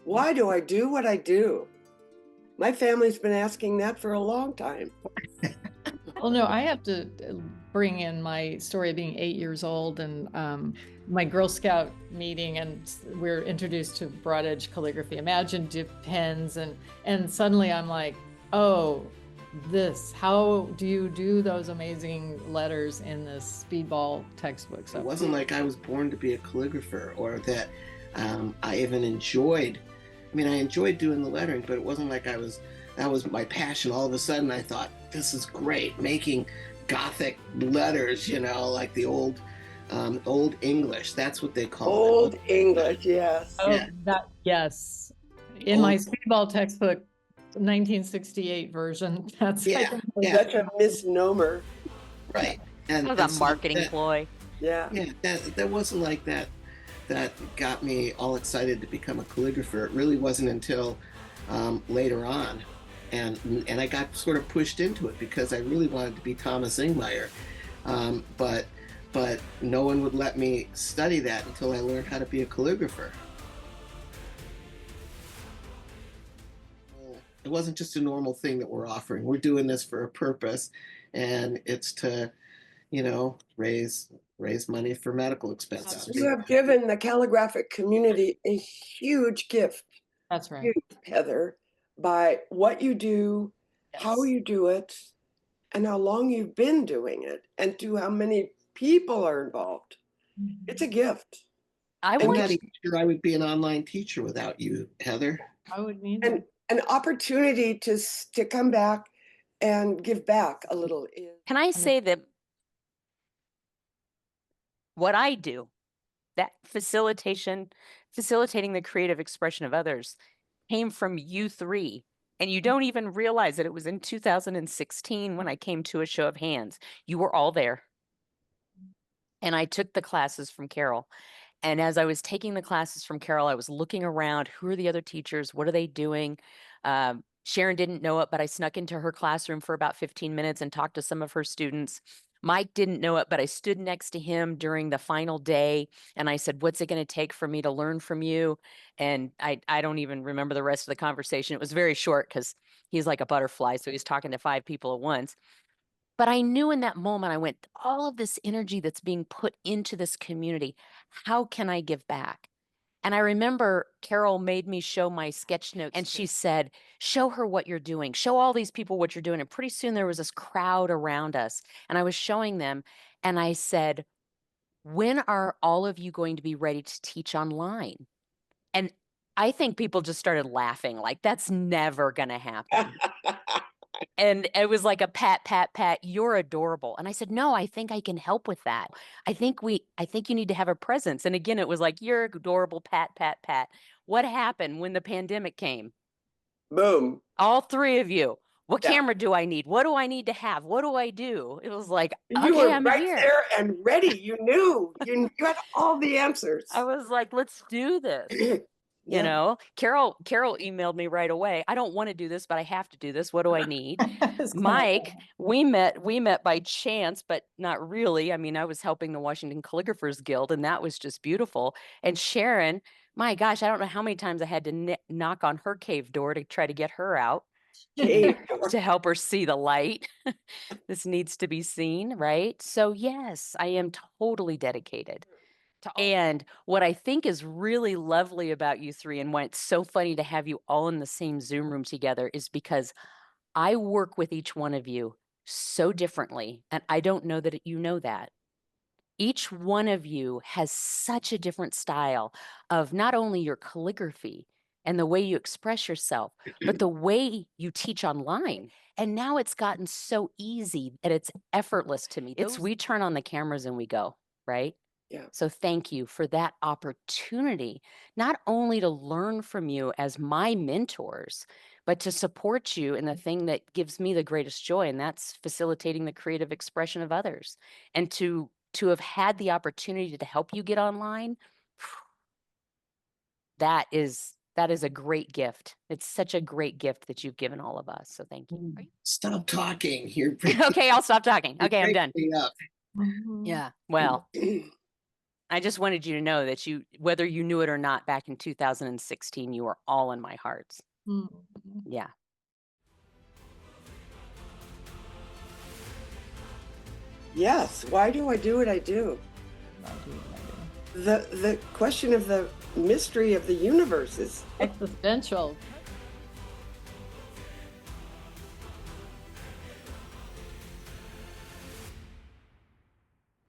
Why do I do what I do? My family's been asking that for a long time. Well, no, I have to bring in my story of being 8 years old and my Girl Scout meeting, and we're introduced to broad edge calligraphy. Imagine dip pens, and suddenly I'm like, oh, how do you do those amazing letters in this speedball textbook? So it wasn't like I was born to be a calligrapher, or that I even enjoyed. I mean, I enjoyed doing the lettering, but it wasn't like that was my passion. All of a sudden, I thought, this is great, making Gothic letters, like the old English. That's what they call Old English, yes. oh, Yeah. yes. In my speedball textbook, 1968 version. That's such a misnomer. Right. And that was a marketing ploy. Yeah. Yeah, that wasn't like that got me all excited to become a calligrapher. It really wasn't until later on. And I got sort of pushed into it because I really wanted to be Thomas Ingmeier. But no one would let me study that until I learned how to be a calligrapher. It wasn't just a normal thing that we're offering. We're doing this for a purpose, and it's to, raise money for medical expenses. You have given the calligraphic community a huge gift. That's right, Heather, by what you do, yes, how you do it, and how long you've been doing it, and to how many people are involved. Mm-hmm. It's a gift. I'm not even sure I would be an online teacher without you, Heather. I would mean an opportunity to come back and give back a little. Can I say that what I do, that facilitating the creative expression of others, came from you three, and you don't even realize that it was in 2016 when I came to a show of hands. You were all there, and I took the classes from Carol. And as I was taking the classes from Carol, I was looking around. Who are the other teachers? What are they doing? Sharon didn't know it, but I snuck into her classroom for about 15 minutes and talked to some of her students. Mike didn't know it, but I stood next to him during the final day, and I said, what's it going to take for me to learn from you? And I don't even remember the rest of the conversation. It was very short because he's like a butterfly, so he's talking to 5 people at once. But I knew in that moment, I went, all of this energy that's being put into this community, how can I give back? And I remember Carol made me show my sketch notes, and she said, show her what you're doing. Show all these people what you're doing. And pretty soon there was this crowd around us, and I was showing them, and I said, when are all of you going to be ready to teach online? And I think people just started laughing, like, that's never going to happen. And it was like a pat, pat, pat, you're adorable. And I said, no, I think I can help with that. I think you need to have a presence. And again, it was like, you're adorable, pat, pat, pat. What happened when the pandemic came? Boom. All 3 of you. What camera do I need? What do I need to have? What do I do? It was like, you were I'm right here. There and ready. You knew. You had all the answers. I was like, let's do this. You know, Carol emailed me right away. I don't want to do this, but I have to do this. What do I need? Mike, we met by chance, but not really. I mean, I was helping the Washington Calligraphers Guild, and that was just beautiful. And Sharon, my gosh, I don't know how many times I had to knock on her cave door to try to get her out to help her see the light. This needs to be seen, right? So yes, I am totally dedicated. And what I think is really lovely about you 3, and why it's so funny to have you all in the same Zoom room together, is because I work with each one of you so differently, and I don't know that you know that. Each one of you has such a different style of not only your calligraphy and the way you express yourself, but the way you teach online. And now it's gotten so easy that it's effortless to me. We turn on the cameras and we go, right? Yeah. So thank you for that opportunity, not only to learn from you as my mentors, but to support you in the thing that gives me the greatest joy, and that's facilitating the creative expression of others. And to have had the opportunity to help you get online, that is a great gift. It's such a great gift that you've given all of us. So thank you. Stop talking. You're okay, I'll stop talking. Okay, I'm done. Up. Yeah. Well. I just wanted you to know that whether you knew it or not, back in 2016, you were all in my hearts. Mhm. Yeah. Yes. Why do I do what I do? Why do what I do? The question of the mystery of the universe is Existential.